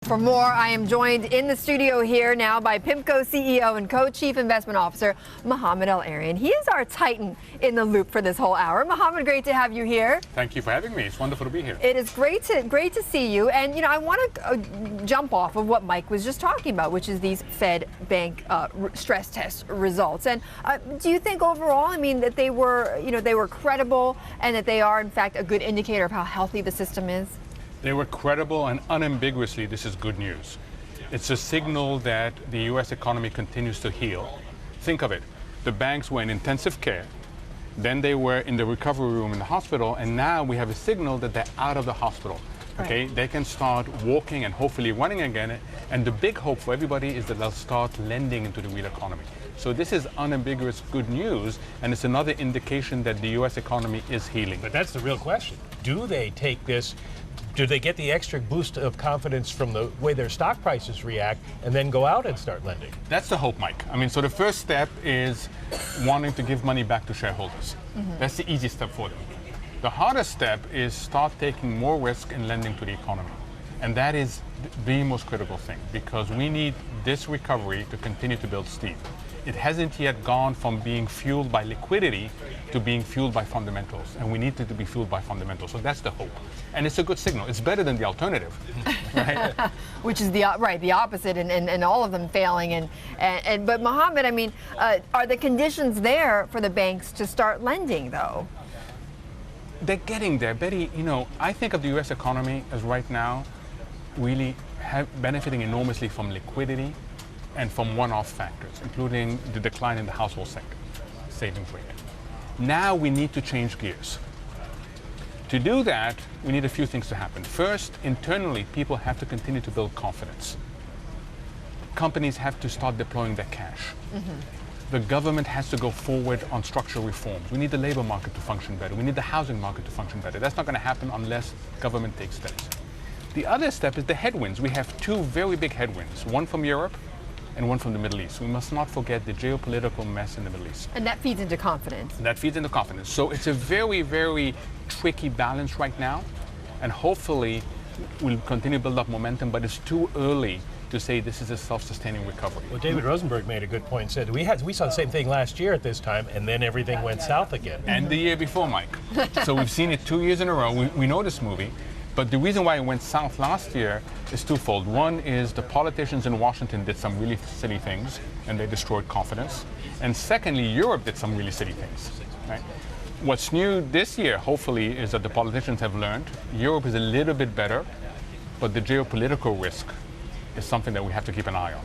For more, I am joined in the studio here now by PIMCO CEO and Co-Chief Investment Officer, Mohamed El-Erian. He is our titan in the loop for this whole hour. Mohamed, great to have you here. Thank you for having me. It's wonderful to be here. It is great to see you. And, you know, I want to jump off of what Mike was just talking about, which is these Fed bank stress test results. And do you think overall, I mean, that they were credible and that they are, in fact, a good indicator of how healthy the system is? They were credible, and unambiguously, this is good news. It's a signal that the U.S. economy continues to heal. Think of it. The banks were in intensive care, then they were in the recovery room in the hospital, and now we have a signal that they're out of the hospital. Okay, right. They can start walking and hopefully running again, and the big hope for everybody is that they'll start lending into the real economy. So this is unambiguous good news, and it's another indication that the U.S. economy is healing. But that's the real question. Do they take this? Do they get the extra boost of confidence from the way their stock prices react and then go out and start lending? That's the hope, Mike. I mean, so the first step is wanting to give money back to shareholders. That's the easy step for them. The hardest step is start taking more risk in lending to the economy. And that is the most critical thing, because we need this recovery to continue to build steam. It hasn't yet gone from being fueled by liquidity to being fueled by fundamentals, and we need it to be fueled by fundamentals. So that's the hope, and it's a good signal. It's better than the alternative, right? Which is the opposite, and all of them failing. But Mohamed, I mean, are the conditions there for the banks to start lending, though? They're getting there, Betty. You know, I think of the U.S. economy as right now really benefiting enormously from liquidity and from one-off factors, including the decline in the household sector, savings rate. Now we need to change gears. To do that, we need a few things to happen. First, internally, people have to continue to build confidence. Companies have to start deploying their cash. The government has to go forward on structural reforms. We need the labor market to function better. We need the housing market to function better. That's not going to happen unless government takes steps. The other step is the headwinds. We have two very big headwinds, one from Europe and one from the Middle East. We must not forget the geopolitical mess in the Middle East. And that feeds into confidence. That feeds into confidence. So it's a very, very tricky balance right now, and hopefully we'll continue to build up momentum, but it's too early to say this is a self-sustaining recovery. Well, David Rosenberg made a good point, said we saw the same thing last year at this time, and then everything went south again. And the year before, Mike. So we've seen it 2 years in a row. We know this movie. But the reason why it went south last year is twofold. One is the politicians in Washington did some really silly things, and they destroyed confidence. And secondly, Europe did some really silly things. Right? What's new this year, hopefully, is that the politicians have learned. Europe is a little bit better, but the geopolitical risk is something that we have to keep an eye on.